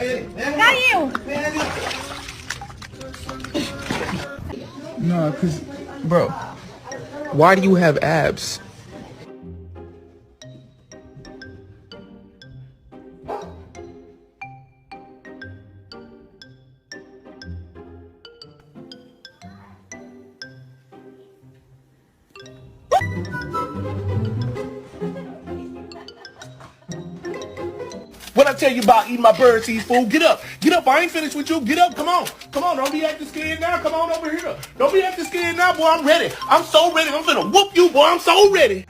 Caiu! No, cause, bro, why do you have abs? What I tell you about eating my bird seed, fool? Get up. Get up. I ain't finished with you. Get up. Come on. Come on. Don't be acting scared now. Come on over here. Don't be acting scared now, boy. I'm ready. I'm so ready. I'm finna whoop you, boy. I'm so ready.